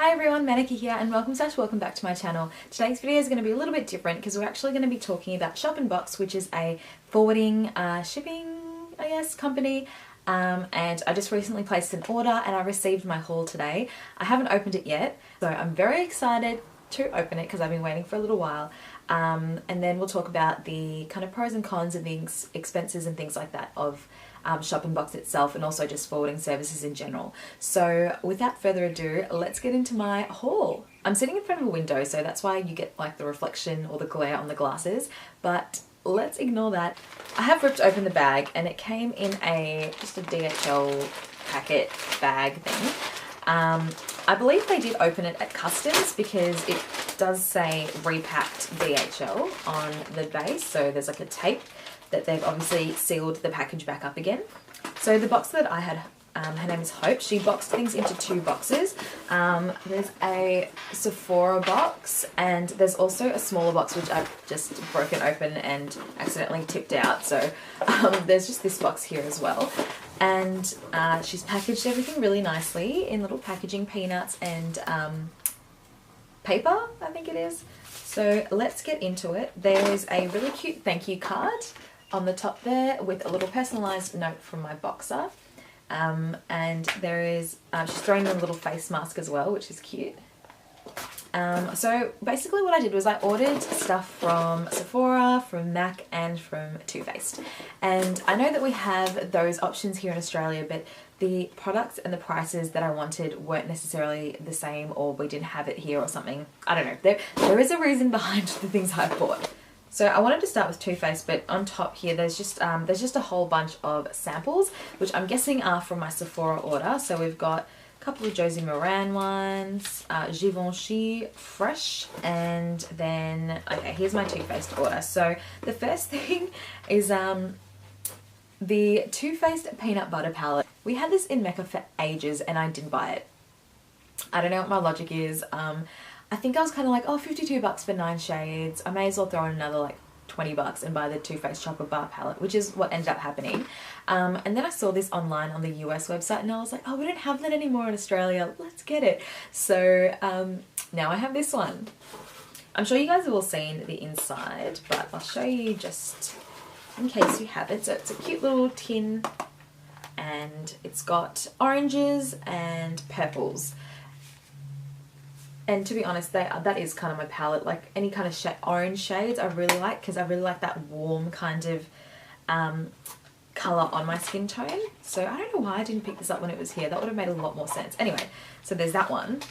Hi everyone, Meneka here and welcome back to my channel. Today's video is going to be a little bit different because we're actually going to be talking about Sephora Box, which is a forwarding, shipping, I guess, company. And I just recently placed an order and I received my haul today. I haven't opened it yet, so I'm very excited to open it because I've been waiting for a little while. And then we'll talk about the kind of pros and cons and the expenses and things like that of Sephora Box itself, and also just forwarding services in general. So without further ado, let's get into my haul. I'm sitting in front of a window, so that's why you get like the reflection or the glare on the glasses, but let's ignore that. I have ripped open the bag and it came in just a DHL packet bag thing. I believe they did open it at customs because it does say repacked DHL on the base, so there's like a tape that they've obviously sealed the package back up again. So the box that I had, her name is Hope, she boxed things into two boxes. There's a Sephora box and there's also a smaller box which I've just broken open and accidentally tipped out. So there's just this box here as well. And she's packaged everything really nicely in little packaging, peanuts and paper, I think it is. So let's get into it. There's a really cute thank you card on the top there with a little personalised note from my boxer. And there is, she's throwing in a little face mask as well, which is cute. So basically what I did was I ordered stuff from Sephora, from MAC and from Too Faced. And I know that we have those options here in Australia, but the products and the prices that I wanted weren't necessarily the same, or we didn't have it here or something. I don't know. There is a reason behind the things I bought. So I wanted to start with Too Faced, but on top here there's just a whole bunch of samples, which I'm guessing are from my Sephora order. So we've got a couple of Josie Moran ones, Givenchy Fresh, and then, okay, here's my Too Faced order. So the first thing is the Too Faced Peanut Butter Palette. We had this in Mecca for ages and I didn't buy it. I don't know what my logic is. I think I was kind of like, oh, 52 bucks for 9 shades. I may as well throw in another like 20 bucks and buy the Too Faced Chocolate Bar palette, which is what ended up happening. And then I saw this online on the US website and I was like, oh, we don't have that anymore in Australia. Let's get it. So now I have this one. I'm sure you guys have all seen the inside, but I'll show you just in case you haven't. So it's a cute little tin and it's got oranges and purples. And to be honest, that is kind of my palette. Like any kind of orange shades I really like, because I really like that warm kind of colour on my skin tone. So I don't know why I didn't pick this up when it was here. That would have made a lot more sense. Anyway, so there's that one.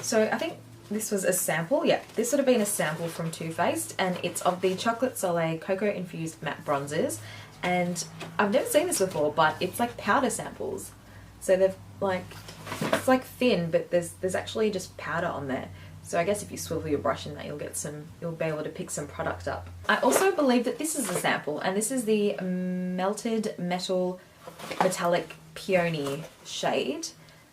So I think this was a sample. Yeah, this would have been a sample from Too Faced, and it's of the Chocolate Soleil Cocoa Infused Matte Bronzers. And I've never seen this before, but it's like powder samples. So they've like, it's like thin, but there's actually just powder on there. So I guess if you swivel your brush in that, you'll be able to pick some product up. I also believe that this is a sample, and this is the Melted Metallic Peony shade.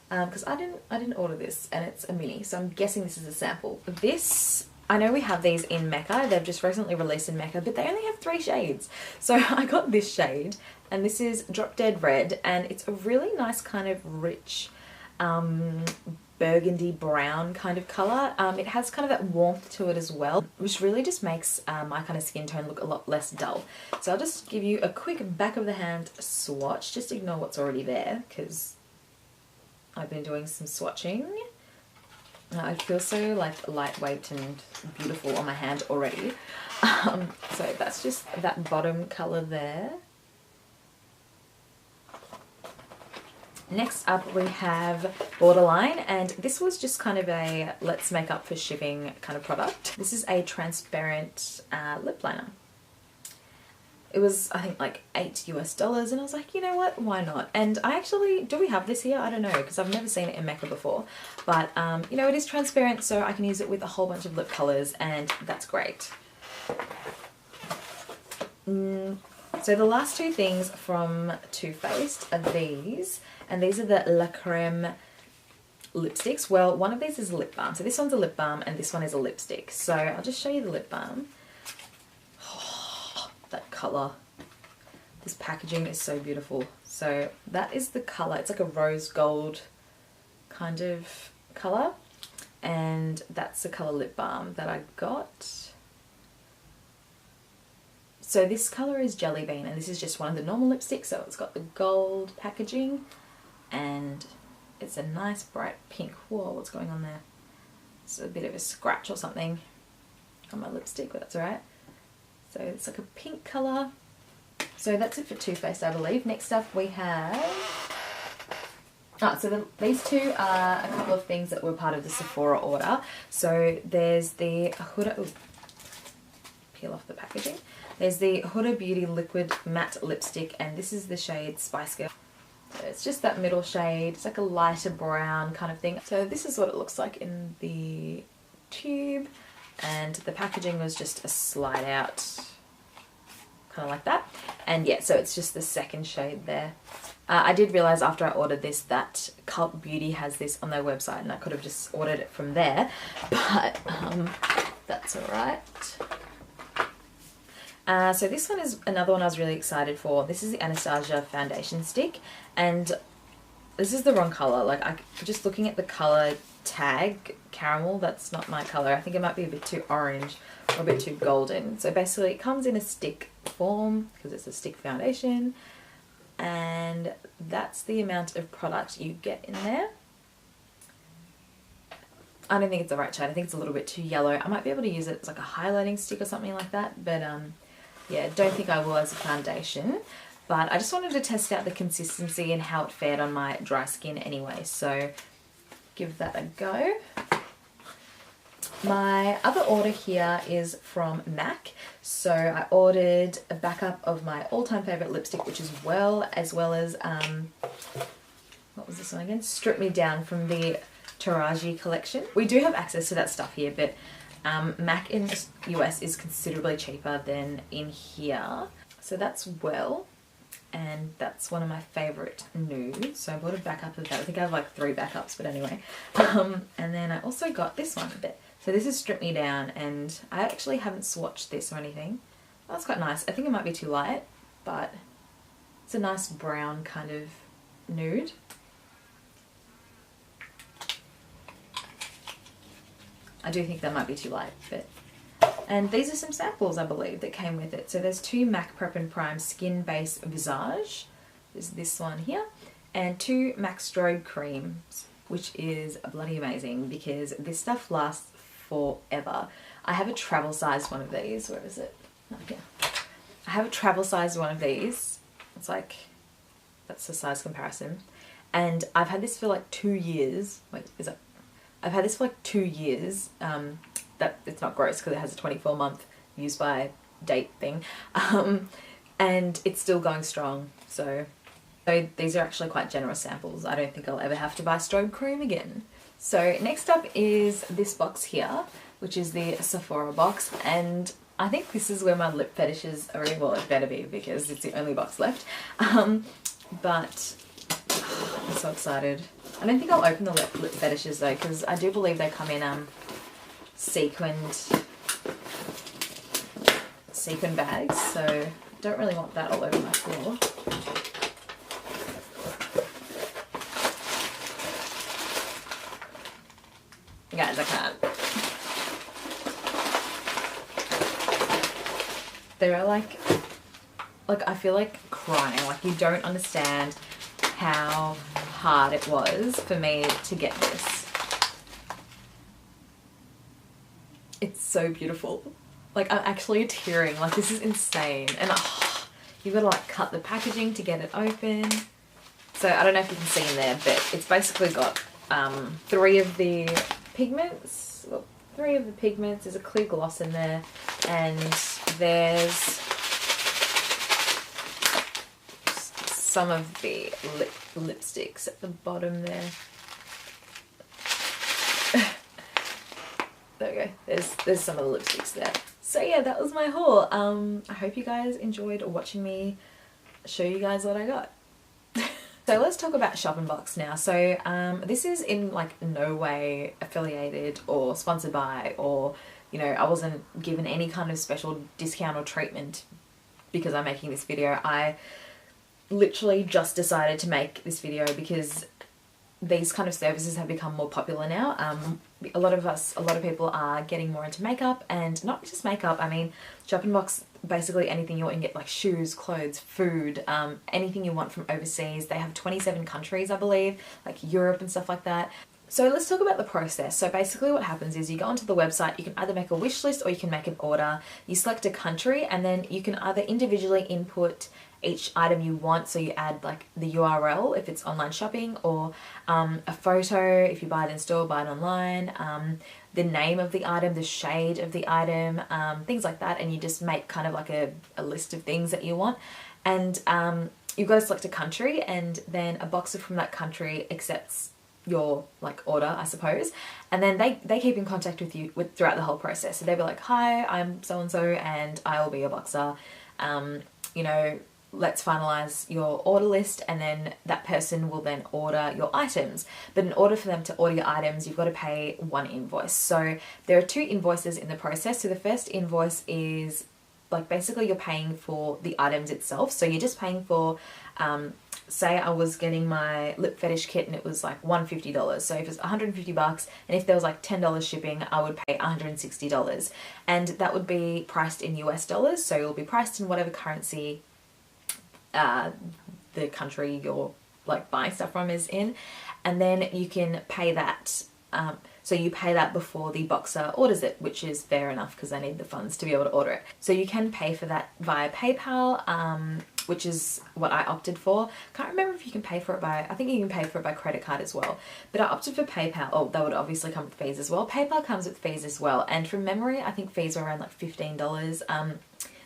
Because I didn't order this, and it's a mini, so I'm guessing this is a sample. This, I know we have these in Mecca. They've just recently released in Mecca, but they only have 3 shades. So I got this shade, and this is Drop Dead Red, and it's a really nice kind of rich burgundy brown kind of colour. It has kind of that warmth to it as well, which really just makes my kind of skin tone look a lot less dull. So I'll just give you a quick back of the hand swatch. Just ignore what's already there because I've been doing some swatching. I feel so like lightweight and beautiful on my hand already. So that's just that bottom colour there. Next up we have Borderline, and this was just kind of a let's make up for shipping kind of product. This is a transparent lip liner. It was, I think, like $8 US, and I was like, you know what, why not? And I actually, do we have this here? I don't know, because I've never seen it in Mecca before. But, you know, it is transparent, so I can use it with a whole bunch of lip colours, and that's great. So the last 2 things from Too Faced are these, and these are the La Creme Lipsticks. Well, one of these is a lip balm. So this one's a lip balm, and this one is a lipstick. So I'll just show you the lip balm. That colour. This packaging is so beautiful. So that is the colour. It's like a rose gold kind of colour. and that's the colour Lip Balm that I got. So this colour is Jelly Bean, and this is just one of the normal lipsticks, so it's got the gold packaging, and it's a nice bright pink. Whoa, what's going on there? It's a bit of a scratch or something on my lipstick, but that's alright. So it's like a pink colour. So that's it for Too Faced, I believe. Next up we have... these two are a couple of things that were part of the Sephora order. So there's the Huda... Ooh, peel off the packaging. There's the Huda Beauty Liquid Matte Lipstick, and this is the shade Spice Girl. So it's just that middle shade. It's like a lighter brown kind of thing. So this is what it looks like in the tube, and the packaging was just a slide out, kind of like that. And yeah, so it's just the second shade there. I did realise after I ordered this that Cult Beauty has this on their website, and I could have just ordered it from there, but that's alright. So this one is another one I was really excited for. This is the Anastasia foundation stick, and this is the wrong colour. Like, just looking at the colour tag, caramel, that's not my colour. I think it might be a bit too orange or a bit too golden. So basically it comes in a stick form because it's a stick foundation, and that's the amount of product you get in there. I don't think it's the right shade. I think it's a little bit too yellow. I might be able to use it as like a highlighting stick or something like that, but yeah, don't think I will as a foundation. But I just wanted to test out the consistency and how it fared on my dry skin anyway, so give that a go. My other order here is from MAC. So I ordered a backup of my all-time favourite lipstick, which is as well as what was this one again? Strip Me Down from the Taraji collection. We do have access to that stuff here, but MAC in the US is considerably cheaper than in here. So that's and that's one of my favourite nudes. So I bought a backup of that. I think I have like 3 backups, but anyway. And then I also got this one a bit. So this is Strip Me Down, and I actually haven't swatched this or anything. That's quite nice. I think it might be too light, but it's a nice brown kind of nude. I do think that might be too light, but... And these are some samples, I believe, that came with it. So there's 2 MAC Prep and Prime Skin Base Visage. There's this one here. And 2 MAC Strobe Creams, which is bloody amazing because this stuff lasts forever. I have a travel size one of these. Where is it? Oh, yeah. I have a travel size one of these. It's like, that's the size comparison. And I've had this for like 2 years. Wait, is it? I've had this for like 2 years. That it's not gross because it has a 24-month use by date thing, and it's still going strong. So these are actually quite generous samples. I don't think I'll ever have to buy strobe cream again. So next up is this box here, which is the Sephora box, and I think this is where my lip fetishes are. Well, it better be because it's the only box left. But I'm so excited. I don't think I'll open the lip fetishes though, because I do believe they come in sequin bags, so don't really want that all over my floor. Guys, I can't. They're like I feel like crying. Like, you don't understand how hard it was for me to get this. It's so beautiful. Like, I'm actually tearing. Like, this is insane. And you've got to like cut the packaging to get it open. So I don't know if you can see in there, but it's basically got 3 of the pigments. Well, 3 of the pigments. There's a clear gloss in there, and there's some of the lipsticks at the bottom there. There we go. There's some of the lipsticks there. So yeah, that was my haul. I hope you guys enjoyed watching me show you guys what I got. So let's talk about Shop in Box now. So this is in like no way affiliated or sponsored by, or you know, I wasn't given any kind of special discount or treatment because I'm making this video. I literally just decided to make this video because these kind of services have become more popular now. a lot of people are getting more into makeup, and not just makeup. I mean, Shopping Box, basically anything you want, you can get like shoes, clothes, food, anything you want from overseas. They have 27 countries, I believe, like Europe and stuff like that. So let's talk about the process. So basically what happens is you go onto the website, you can either make a wish list or you can make an order. You select a country and then you can either individually input each item you want. So you add like the URL if it's online shopping, or a photo if you buy it in store, buy it online, the name of the item, the shade of the item, things like that. And you just make kind of like a list of things that you want. And you've got to select a country, and then a boxer from that country accepts your like order, I suppose, and then they keep in contact with you throughout the whole process. So they'll be like, hi, I'm so and so and I will be your boxer, you know, let's finalize your order list, and then that person will then order your items. But in order for them to order your items, you've got to pay one invoice. So there are 2 invoices in the process. So the first invoice is like basically you're paying for the items itself. So you're just paying for say I was getting my lip fetish kit and it was like $150. So if it's $150 and if there was like $10 shipping, I would pay $160. And that would be priced in US dollars. So it'll be priced in whatever currency the country you're like buying stuff from is in. And then you can pay that. So you pay that before the boxer orders it, which is fair enough because they need the funds to be able to order it. So you can pay for that via PayPal, which is what I opted for. Can't remember if you can pay for it by, I think you can pay for it by credit card as well. But I opted for PayPal. Oh, that would obviously come with fees as well. PayPal comes with fees as well. And from memory, I think fees are around like $15.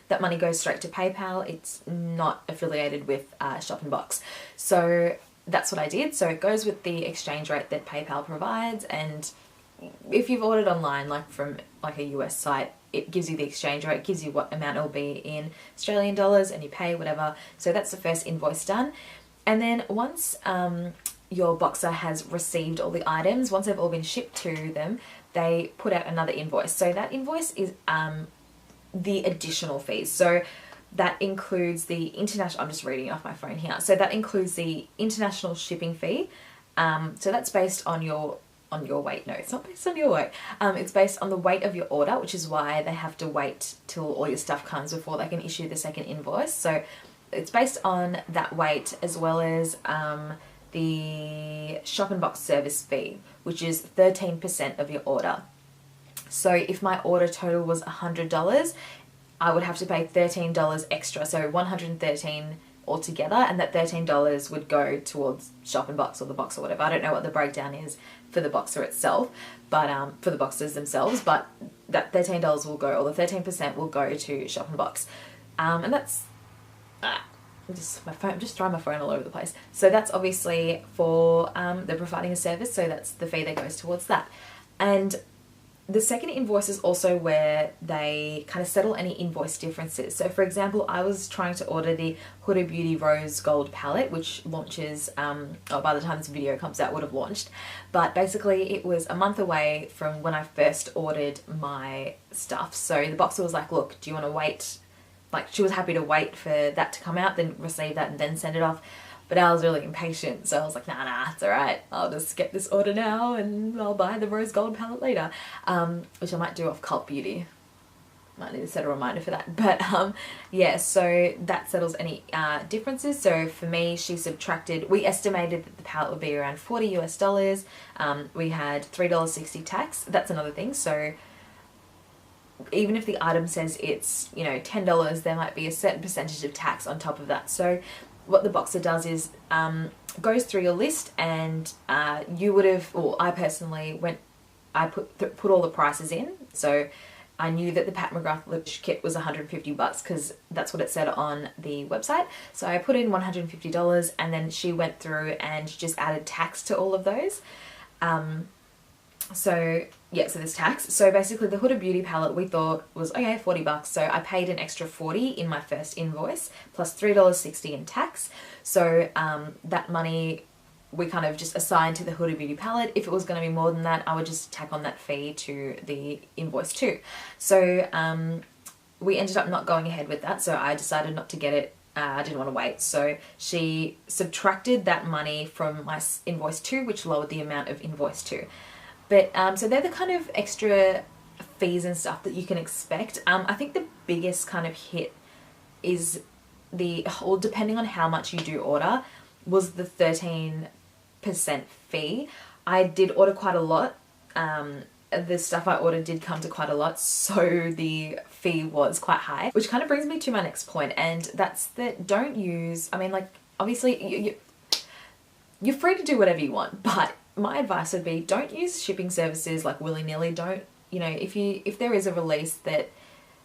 That money goes straight to PayPal. It's not affiliated with Shopping Box. So that's what I did. So it goes with the exchange rate that PayPal provides, and if you've ordered online, like from like a US site, it gives you the exchange rate, gives you what amount it'll be in Australian dollars, and you pay whatever. So that's the first invoice done. And then once your boxer has received all the items, once they've all been shipped to them, they put out another invoice. So that invoice is the additional fees. So that includes the international, I'm just reading off my phone here. So that includes the international shipping fee. So that's based on your weight. No, it's not based on your weight. It's based on the weight of your order, which is why they have to wait till all your stuff comes before they can issue the second invoice. So it's based on that weight, as well as the Shopping Box service fee, which is 13% of your order. So if my order total was $100, I would have to pay $13 extra, so $113 altogether, and that $13 would go towards Shopping Box or the box or whatever. I don't know what the breakdown is for the boxer itself, but for the boxers themselves, but that $13 will go, or the 13% will go to Shopping Box. And that's I'm just throwing my phone all over the place. So that's obviously for they're providing a service, so that's the fee that goes towards that. And the second invoice is also where they kind of settle any invoice differences. So for example, I was trying to order the Huda Beauty Rose Gold palette, which launches, by the time this video comes out would have launched. But basically it was a month away from when I first ordered my stuff. So the boxer was like, look, do you want to wait? Like, she was happy to wait for that to come out, then receive that and then send it off. But I was really impatient, so I was like, nah, it's alright. I'll just get this order now and I'll buy the rose gold palette later. Which I might do off Cult Beauty. Might need to set a reminder for that. But yeah, so that settles any differences. So for me, she subtracted, we estimated that the palette would be around $40 US. We had $3.60 tax. That's another thing. So even if the item says it's, you know, $10, there might be a certain percentage of tax on top of that. So what the boxer does is goes through your list, and you would have, or I personally I put all the prices in. So I knew that the Pat McGrath lip kit was $150 because that's what it said on the website. So I put in $150, and then she went through and just added tax to all of those. So yeah, so there's tax. So basically the Huda Beauty palette we thought was okay, $40. So I paid an extra $40 in my first invoice plus $3.60 in tax. So that money we kind of just assigned to the Huda Beauty palette. If it was going to be more than that, I would just tack on that fee to the invoice too. So we ended up not going ahead with that. So I decided not to get it. I didn't want to wait. So she subtracted that money from my invoice 2, which lowered the amount of invoice 2. But so they're the kind of extra fees and stuff that you can expect. I think the biggest kind of hit is or depending on how much you do order, was the 13% fee. I did order quite a lot. The stuff I ordered did come to quite a lot, so the fee was quite high, which kind of brings me to my next point, and that's that don't use, I mean, like, obviously you're free to do whatever you want, but my advice would be don't use shipping services like willy-nilly. Don't, you know, if there is a release that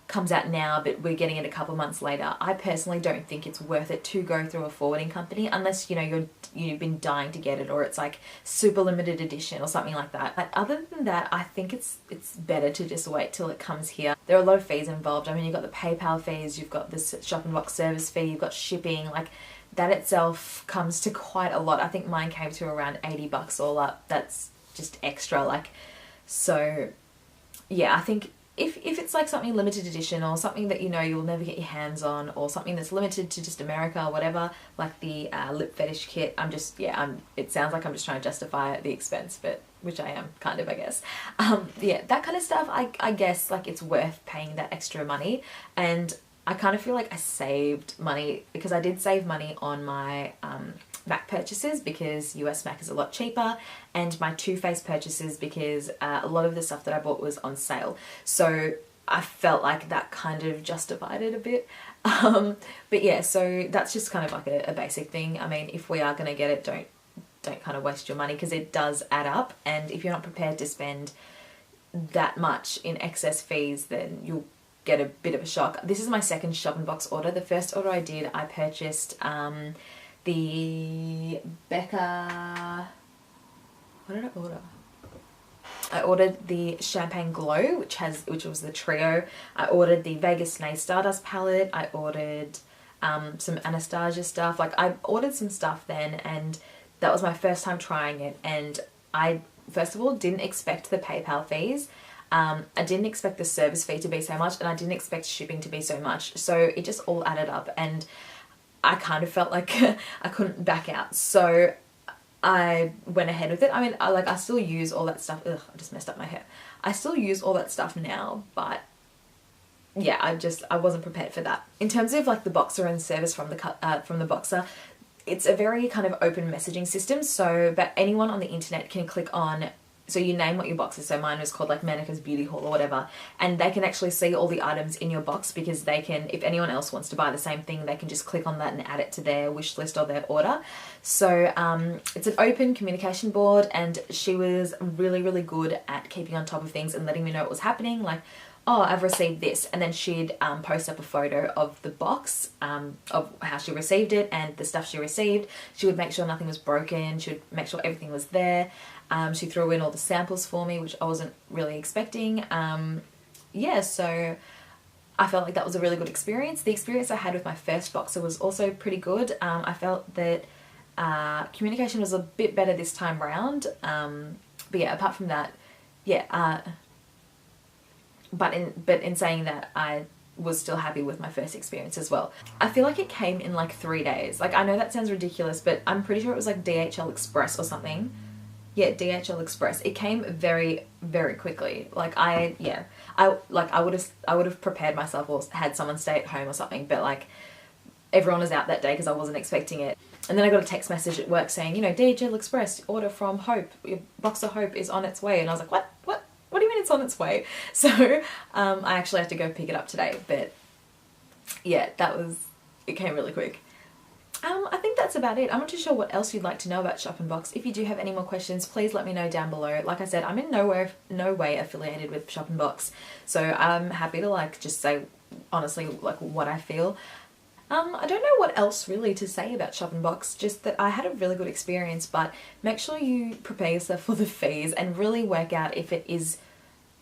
comes out now but we're getting it a couple months later, I personally don't think it's worth it to go through a forwarding company unless, you know, you've been dying to get it, or it's like super limited edition or something like that. But other than that, I think it's better to just wait till it comes here. There are a lot of fees involved. I mean, you've got the PayPal fees, you've got this Shop Box service fee, you've got shipping, like that itself comes to quite a lot. I think mine came to around 80 bucks all up. That's just extra, like, so yeah, I think if it's like something limited edition or something that you know you'll never get your hands on, or something that's limited to just America or whatever, like the lip fetish kit, it sounds like I'm just trying to justify the expense, but which I am kind of, I guess. Yeah, that kind of stuff, I guess like it's worth paying that extra money. And I kind of feel like I saved money, because I did save money on my Mac purchases because US Mac is a lot cheaper, and my Too Faced purchases because a lot of the stuff that I bought was on sale. So I felt like that kind of justified it a bit. But yeah, so that's just kind of like a basic thing. I mean, if we are going to get it, don't kind of waste your money, because it does add up, and if you're not prepared to spend that much in excess fees, then you'll get a bit of a shock. This is my second Shop Box order. The first order I did, I purchased the Becca, what did I order? I ordered the Champagne Glow, which was the trio. I ordered the Vegas Nay Stardust palette. I ordered some Anastasia stuff. Like, I ordered some stuff then, and that was my first time trying it. And I, first of all, didn't expect the PayPal fees. I didn't expect the service fee to be so much, and I didn't expect shipping to be so much. So it just all added up, and I kind of felt like I couldn't back out. So I went ahead with it. I mean, I still use all that stuff. Ugh, I just messed up my hair. I still use all that stuff now, but yeah, I wasn't prepared for that. In terms of like the Boxer and service from the Boxer, it's a very kind of open messaging system. So, but anyone on the internet can click on. So you name what your box is. So mine was called like Meneka's Beauty Haul or whatever. And they can actually see all the items in your box, because they can, if anyone else wants to buy the same thing, they can just click on that and add it to their wish list or their order. So it's an open communication board, and she was really, really good at keeping on top of things and letting me know what was happening. Like, oh, I've received this. And then she'd post up a photo of the box, of how she received it and the stuff she received. She would make sure nothing was broken. She would make sure everything was there. She threw in all the samples for me, which I wasn't really expecting. Yeah, so I felt like that was a really good experience. The experience I had with my first Boxer was also pretty good. I felt that communication was a bit better this time round. But yeah, apart from that, yeah. But in saying that, I was still happy with my first experience as well. I feel like it came in like 3 days. Like, I know that sounds ridiculous, but I'm pretty sure it was like DHL Express or something. Yeah, DHL Express. It came very, very quickly. Like, I would have prepared myself or had someone stay at home or something, but like everyone was out that day because I wasn't expecting it. And then I got a text message at work saying, you know, DHL Express, order from Hope, your Boxer Hope is on its way. And I was like, what do you mean it's on its way? So I actually had to go pick it up today, but yeah, it came really quick. I think that's about it. I'm not too sure what else you'd like to know about Shop Box. If you do have any more questions, please let me know down below. Like I said, I'm in no way affiliated with Shop Box, so I'm happy to like just say honestly like what I feel. I don't know what else really to say about Shop Box, just that I had a really good experience, but make sure you prepare yourself for the fees and really work out if it is,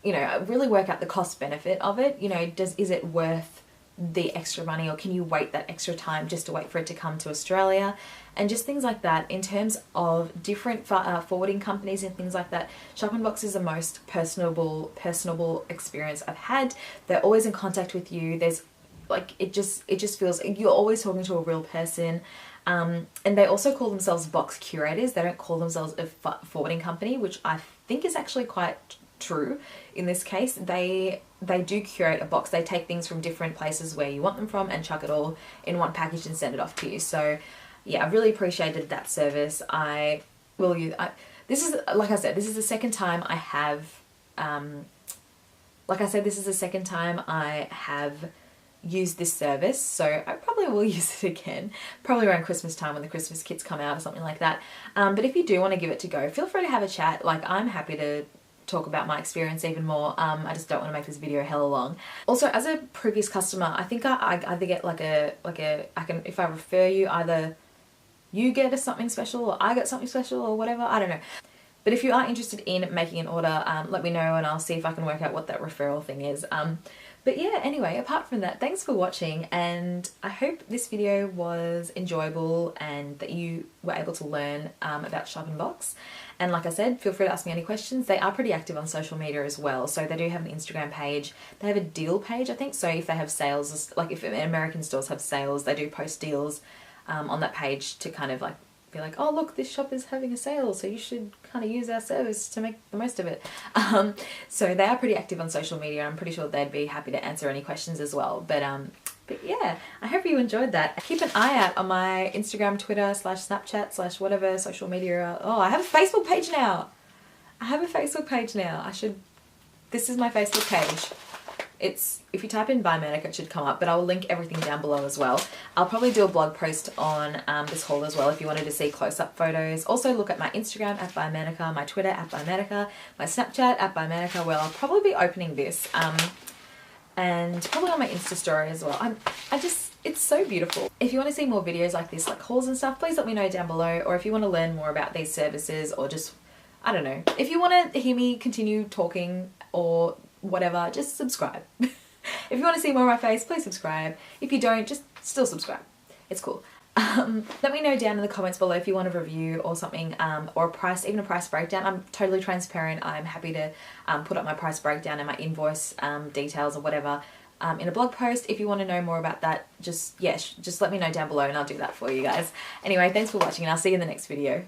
you know, really work out the cost benefit of it. You know, is it worth the extra money, or can you wait that extra time just to wait for it to come to Australia, and just things like that. In terms of different forwarding companies and things like that, Shop Box is the most personable experience I've had. They're always in contact with you. There's like, it just feels you're always talking to a real person. And they also call themselves box curators. They don't call themselves a forwarding company, which I think is actually quite true in this case. They do curate a box. They take things from different places where you want them from and chuck it all in one package and send it off to you. So yeah, I really appreciated that service. I will use, this is, like I said, this is the second time I have, used this service, so I probably will use it again, probably around Christmas time when the Christmas kits come out or something like that. But if you do want to give it to go, feel free to have a chat. Like, I'm happy to talk about my experience even more. I just don't want to make this video hella long. Also, as a previous customer, I think I either get if I refer you, either you get something special or I get something special or whatever, I don't know. But if you are interested in making an order, let me know and I'll see if I can work out what that referral thing is. But yeah, anyway, apart from that, thanks for watching, and I hope this video was enjoyable and that you were able to learn about Shop in Box. And like I said, feel free to ask me any questions. They are pretty active on social media as well. So they do have an Instagram page. They have a deal page, I think. So if they have sales, like if American stores have sales, they do post deals on that page to kind of like be like, oh look, this shop is having a sale, so you should kind of use our service to make the most of it. So they are pretty active on social media. I'm pretty sure they'd be happy to answer any questions as well. But yeah, I hope you enjoyed that. Keep an eye out on my Instagram, Twitter, /Snapchat, /whatever social media. Oh, I have a Facebook page now. This is my Facebook page. It's, if you type in by Meneka, it should come up, but I will link everything down below as well. I'll probably do a blog post on this haul as well if you wanted to see close-up photos. Also look at my Instagram at @bymeneka, my Twitter @bymeneka, my Snapchat @bymeneka, where I'll probably be opening this, and probably on my Insta story as well. It's so beautiful. If you want to see more videos like this, like hauls and stuff, please let me know down below. Or if you want to learn more about these services, or just, I don't know, if you want to hear me continue talking or whatever, just subscribe. If you want to see more of my face, please subscribe. If you don't, just still subscribe. It's cool. Let me know down in the comments below if you want a review or something, or a price, even a price breakdown. I'm totally transparent. I'm happy to put up my price breakdown and my invoice details or whatever in a blog post. If you want to know more about that, just let me know down below and I'll do that for you guys. Anyway, thanks for watching and I'll see you in the next video.